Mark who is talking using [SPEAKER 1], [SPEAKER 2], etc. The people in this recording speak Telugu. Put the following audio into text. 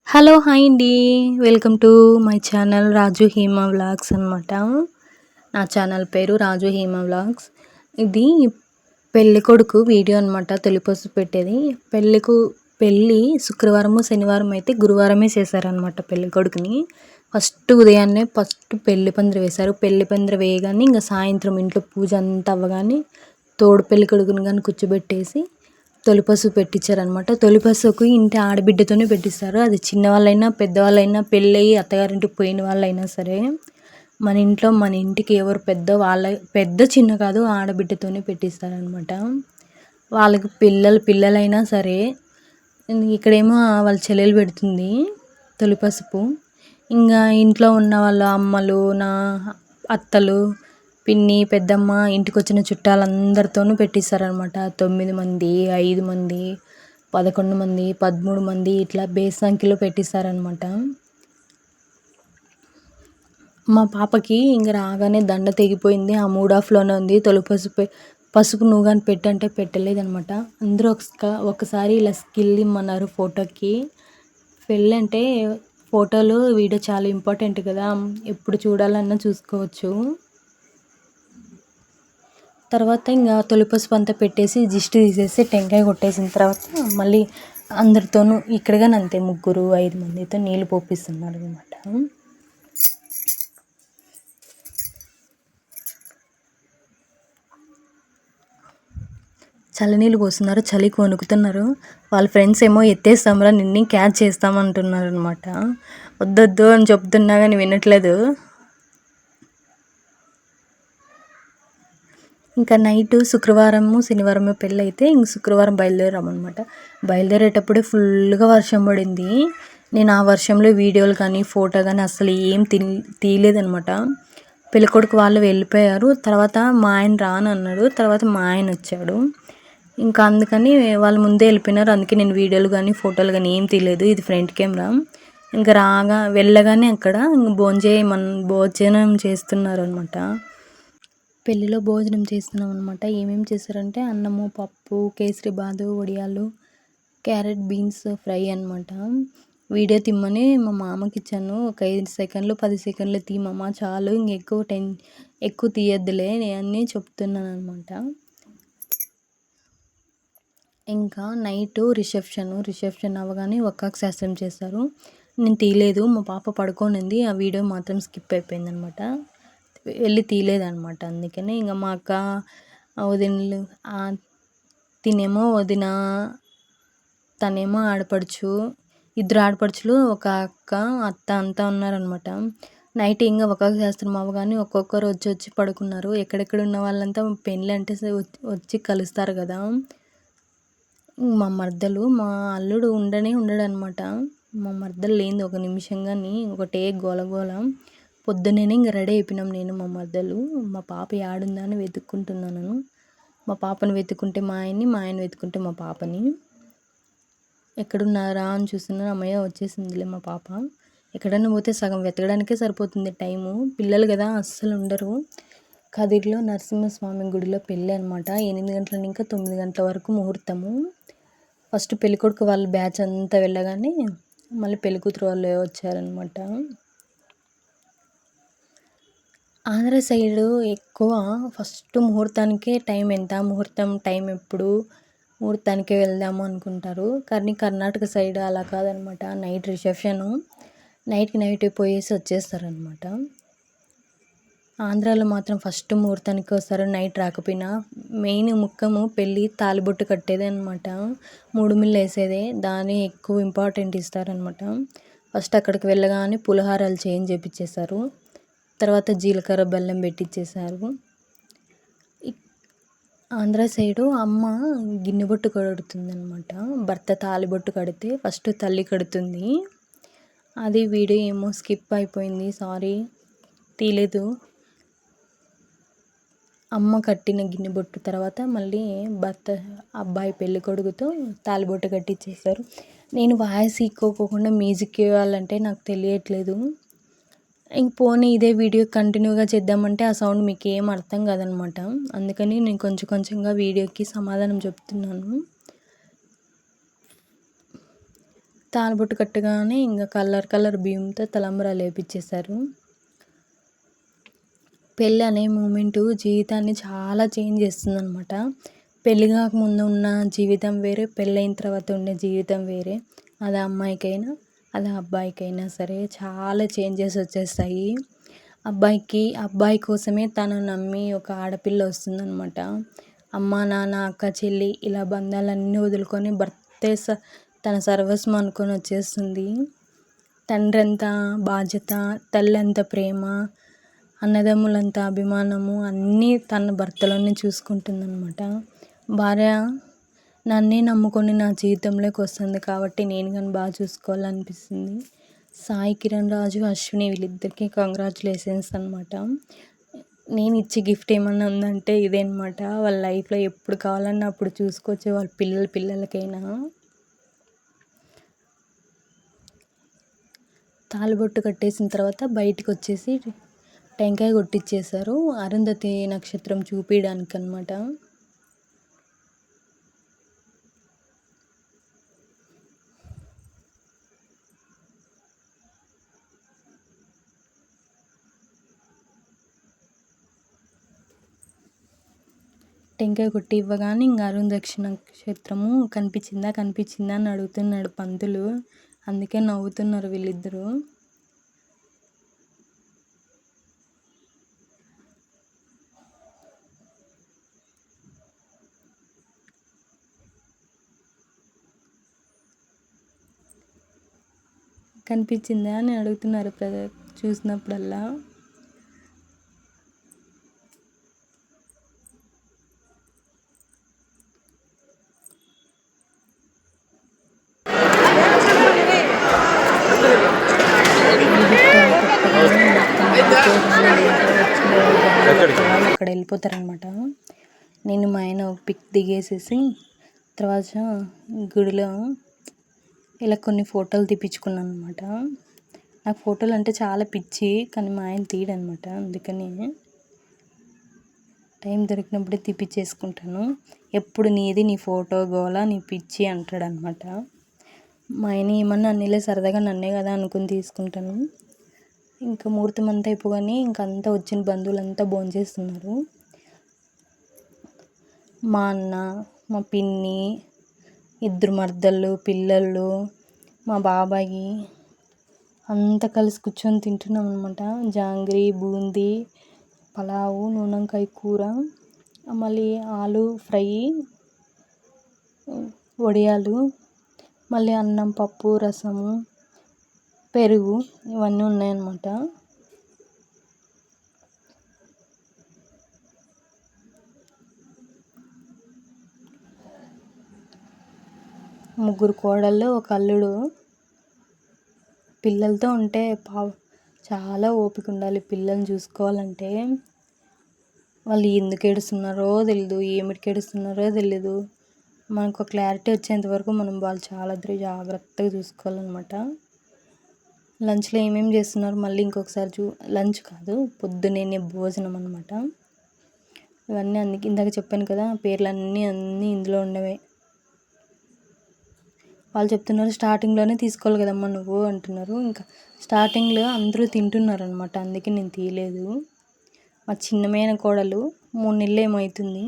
[SPEAKER 1] హలో హాయ్ అండి. Welcome to my channel Raju Hema vlogs అనమాట. నా ఛానల్ పేరు రాజు హేమ వ్లాగ్స్. ఇది పెళ్ళి కొడుకు వీడియో అనమాట. తొలిపొసు పెట్టేది. పెళ్ళి శుక్రవారము శనివారం అయితే గురువారమే చేశారనమాట పెళ్ళి కొడుకుని. ఉదయాన్నే పెళ్లి పందిరి వేశారు. పెళ్లి పందిరి వేయగానే ఇంకా సాయంత్రం ఇంట్లో పూజ అంతా అవ్వగానే తోడు పెళ్లి కొడుకుని కానీ కూర్చోబెట్టేసి తొలిపసుపు పెట్టించారనమాట. తొలిపసుపుకి ఇంటి ఆడబిడ్డతోనే పెట్టిస్తారు. అది చిన్నవాళ్ళైనా పెద్దవాళ్ళైనా పెళ్ళయి అత్తగారింటికి పోయిన వాళ్ళైనా సరే మన ఇంట్లో మన ఇంటికి ఎవరు పెద్ద చిన్న కాదు, ఆడబిడ్డతోనే పెట్టిస్తారనమాట. వాళ్ళకి పిల్లలైనా సరే ఇక్కడేమో వాళ్ళ చెల్లెలు పెడుతుంది తొలిపసుపు. ఇంకా ఇంట్లో ఉన్న వాళ్ళ అమ్మలు, నా అత్తలు, పిన్ని, పెద్దమ్మ, ఇంటికి వచ్చిన చుట్టాలందరితోనూ పెట్టిస్తారనమాట. 9 మంది, 5 మంది, 11 మంది, 13 మంది ఇట్లా బేస్ సంఖ్యలో పెట్టిస్తారనమాట. మా పాపకి ఇంక రాగానే దండ తెగిపోయింది. ఆ మూడ్ ఆఫ్లోనే ఉంది. పసుపు నువ్వు కానీ పెట్టంటే పెట్టలేదనమాట. అందరూ ఒకసారి ఇలా స్కిల్ ఇమ్మన్నారు ఫోటోకి. పెళ్ళంటే ఫోటోలు వీడియో చాలా ఇంపార్టెంట్ కదా, ఎప్పుడు చూడాలన్నా చూసుకోవచ్చు. తర్వాత ఇంకా తొలిపసుపు అంతా పెట్టేసి దిష్టి తీసేసి టెంకాయ కొట్టేసిన తర్వాత మళ్ళీ అందరితోనూ ఇక్కడ కానీ అంతే 3, 5 మందితో నీళ్ళు పోపిస్తున్నారు అనమాట. చల్లనీళ్ళు పోస్తున్నారు. చలికి వణుకుతున్నారు. వాళ్ళ ఫ్రెండ్స్ ఏమో ఎత్తేస్తాంరా నిన్ని క్యాచ్ చేస్తామంటున్నారు అనమాట. వద్దొద్దు అని చెప్తున్నా కానీ వినట్లేదు. ఇంకా నైట్ శుక్రవారము శనివారము పెళ్ళి అయితే ఇంక శుక్రవారం బయలుదేరామన్నమాట. బయలుదేరేటప్పుడే ఫుల్గా వర్షం పడింది. నేను ఆ వర్షంలో వీడియోలు కానీ ఫోటో కానీ అసలు ఏం తీయలేదనమాట. పెళ్ళికొడుకు వాళ్ళు వెళ్ళిపోయారు. తర్వాత మా ఆయన రానన్నాడు. తర్వాత మా ఆయన వచ్చాడు. ఇంకా అందుకని వాళ్ళు ముందే వెళ్ళిపోయినారు. అందుకే నేను వీడియోలు కానీ ఫోటోలు కానీ ఏం తీయలేదు. ఇది ఫ్రంట్ కెమెరా. ఇంకా వెళ్ళగానే అక్కడ భోజనం చేస్తున్నారు అనమాట. పెళ్ళిలో భోజనం చేస్తున్నాం అనమాట. ఏమేమి చేశారంటే అన్నము, పప్పు, కేసరి బాదు, వడియాలు, క్యారెట్ బీన్స్ ఫ్రై అనమాట. వీడియో తిమ్మని మా మామకి ఇచ్చాను. ఒక 5 సెకండ్లు 10 సెకండ్లు తీమమ్మ చాలు, ఎక్కువ తీయద్దులే అన్నీ చెప్తున్నాను అనమాట. ఇంకా నైట్ రిసెప్షన్ అవ్వగానే ఒక్కాకు శాస్త్రం చేస్తారు. నేను తీయలేదు. మా పాప పడుకోనింది. ఆ వీడియో మాత్రం స్కిప్ అయిపోయింది అనమాట. వెళ్ళి తీయలేదనమాట. అందుకనే ఇంకా మా అక్క వదినలు తినేమో వదిన, తనేమో ఆడపడుచు, 2 ఆడపడుచులు, ఒక అక్క, అత్త అంతా ఉన్నారనమాట. నైట్ ఇంకా ఒక్కొక్క శాస్త్రం అవ్వగానే ఒక్కొక్కరు వచ్చి పడుకున్నారు. ఎక్కడెక్కడ ఉన్న వాళ్ళంతా పెళ్ళి అంటే వచ్చి కలుస్తారు కదా. మా మర్దలు, మా అల్లుడు ఉండడనమాట. మా మర్దలు లేనిది ఒక నిమిషం కానీ ఒకటే గోలగోల. పొద్దున్నే ఇంక రెడీ అయిపోయినాం నేను మా మర్దలు. మా పాప యాడుందా అని వెతుక్కుంటున్నాను. మా పాపని వెతుక్కుంటే మా ఆయన్ని, మా ఆయన వెతుక్కుంటే మా పాపని. ఎక్కడున్నారా అని చూస్తున్నాను. అమ్మయ్య వచ్చేసిందిలే మా పాప. ఎక్కడైనా పోతే సగం వెతకడానికే సరిపోతుంది టైము. పిల్లలు కదా అస్సలు ఉండరు. కదిరిలో నరసింహస్వామి గుడిలో పెళ్ళి అనమాట. 8 గంటల ఇంకా 9 గంటల వరకు ముహూర్తము. ఫస్ట్ పెళ్ళికొడుకు వాళ్ళ బ్యాచ్ అంతా వెళ్ళగానే మళ్ళీ పెళ్ళికూతురు వాళ్ళు వచ్చారనమాట. ఆంధ్ర సైడు ఎక్కువ ఫస్ట్ ముహూర్తానికే టైం ఎంత, ముహూర్తం టైం ఎప్పుడు, ముహూర్తానికే వెళ్దాము అనుకుంటారు. కానీ కర్ణాటక సైడ్ అలా కాదనమాట. నైట్ రిసెప్షను, నైట్కి పోయేసి వచ్చేస్తారనమాట. ఆంధ్రాలో మాత్రం ఫస్ట్ ముహూర్తానికి వస్తారు. నైట్ రాకపోయినా మెయిన్ ముఖ్యము పెళ్ళి తాలిబొట్టు కట్టేదే అనమాట. 3 మిల్లు వేసేదే, దాన్ని ఎక్కువ ఇంపార్టెంట్ ఇస్తారనమాట. ఫస్ట్ అక్కడికి వెళ్ళగానే పులిహారాలు చేయించేపిచ్చేస్తారు. తర్వాత జీలకర్ర బెల్లం పెట్టించేశారు. ఆంధ్ర సైడు అమ్మ గిన్నెబొట్టు కడుతుంది అనమాట. భర్త తాలిబొట్టు కడితే ఫస్ట్ తల్లి కడుతుంది. అది వీడియో ఏమో స్కిప్ అయిపోయింది, సారీ తీయలేదు. అమ్మ కట్టిన గిన్నెబొట్టు తర్వాత మళ్ళీ అబ్బాయి పెళ్ళి కొడుకుతో తాలిబొట్టు కట్టించేశారు. నేను వాయిస్ ఇక్కోకుండా మ్యూజిక్ ఇవ్వాలంటే నాకు తెలియట్లేదు. ఇంక పోనీ ఇదే వీడియో కంటిన్యూగా చేద్దామంటే ఆ సౌండ్ మీకు ఏం అర్థం కాదనమాట. అందుకని నేను కొంచెంగా వీడియోకి సమాధానం చెప్తున్నాను. తాళిబొట్టు కట్టగానే ఇంకా కలర్ బియ్యంతో తలంబ్రాలు వేపించేశారు. పెళ్ళి అనే మూమెంటు జీవితాన్ని చాలా చేంజ్ చేస్తుందనమాట. పెళ్ళి కాకముందు ఉన్న జీవితం వేరే, పెళ్ళైన తర్వాత ఉండే జీవితం వేరే. అది అమ్మాయికైనా అది అబ్బాయికైనా సరే చాలా చేంజెస్ వచ్చేస్తాయి. అబ్బాయి కోసమే తను నమ్మి ఒక ఆడపిల్ల వస్తుందనమాట. అమ్మ నాన్న అక్క చెల్లి ఇలా బంధాలన్నీ వదులుకొని భర్తే తన సర్వస్వం అనుకొని వచ్చేస్తుంది. తండ్రి అంత బాధ్యత, తల్లి అంత ప్రేమ, అన్నదమ్ములంత అభిమానము అన్నీ తన భర్తలోనే చూసుకుంటుందన్నమాట. భార్య నన్నే నమ్ముకొని నా జీవితంలోకి వస్తుంది కాబట్టి నేను కానీ బాగా చూసుకోవాలనిపిస్తుంది. సాయి కిరణ్ రాజు, అశ్విని వీళ్ళిద్దరికీ కంగ్రాచులేషన్స్ అనమాట. నేను ఇచ్చే గిఫ్ట్ ఏమన్నా ఉందంటే ఇదే అనమాట. వాళ్ళ లైఫ్లో ఎప్పుడు కావాలన్నా అప్పుడు చూసుకోవచ్చు, వాళ్ళ పిల్లలకైనా. తాళిబొట్టు కట్టేసిన తర్వాత బయటకు వచ్చేసి టెంకాయ కొట్టించేశారు, అరుంధతి నక్షత్రం చూపించడానికి అనమాట. టెంకాయ కొట్టి ఇవ్వగానే ఇంకా అరుంధతి నక్షత్రము కనిపించిందా అని అడుగుతున్నాడు పంతులు. అందుకే నవ్వుతున్నారు వీళ్ళిద్దరూ. కనిపించిందా అని అడుగుతున్నారు చూసినప్పుడల్లా. అక్కడ వెళ్ళిపోతారనమాట. నేను మా ఆయన పిక్ దిగేసేసి తర్వాత గుడిలో ఇలా కొన్ని ఫోటోలు తీపించుకున్నాను అనమాట. నాకు ఫోటోలు అంటే చాలా పిచ్చి, కానీ మా ఆయన తీయడనమాట. అందుకని టైం దొరికినప్పుడే తీపిచ్చేసుకుంటాను. ఎప్పుడు నీది నీ ఫోటో గోలా నీ పిచ్చి అంటాడనమాట. మా ఆయన ఏమన్నా అన్నీలే సరదాగా నన్నే కదా అనుకుని తీసుకుంటాను. ఇంకా ముహూర్తం అంతా అయిపోగానే ఇంకంతా వచ్చిన బంధువులంతా భోంచేస్తున్నారు. మా అన్న, మా పిన్ని, ఇద్దరు మర్దళ్ళు, పిల్లలు, మా బాబాయి అంతా కలిసి కూర్చొని తింటున్నాం అనమాట. జాంగ్రీ, బూందీ, పలావు, నూనెంకాయ కూర, మళ్ళీ ఆలు ఫ్రై, వడియాలు, మళ్ళీ అన్నం, పప్పు, రసము, పెరుగు ఇవన్నీ ఉన్నాయన్నమాట. ముగ్గురు కోడళ్ళు, ఒక అల్లుడు. పిల్లలతో ఉంటే చాలా ఓపిక ఉండాలి. పిల్లల్ని చూసుకోవాలంటే వాళ్ళు ఎందుకు ఏడుస్తున్నారో తెలీదు, ఏమిటికి ఏడుస్తున్నారో తెలీదు. మనకు క్లారిటీ వచ్చేంత వరకు మనం వాళ్ళు చాలా జాగ్రత్తగా చూసుకోవాలన్నమాట. లంచ్లో ఏమేమి చేస్తున్నారు మళ్ళీ ఇంకొకసారి లంచ్ కాదు, పొద్దున్నే భోజనం అనమాట. ఇవన్నీ ఇందాక చెప్పాను కదా, పేర్లు అన్నీ ఇందులో ఉండవే. వాళ్ళు చెప్తున్నారు స్టార్టింగ్లోనే తీసుకోవాలి కదమ్మా నువ్వు అంటున్నారు. ఇంకా స్టార్టింగ్లో అందరూ తింటున్నారు అనమాట, అందుకే నేను తీయలేదు. మా చిన్నమైన కోడలు 3 నెలలు ఏమవుతుంది,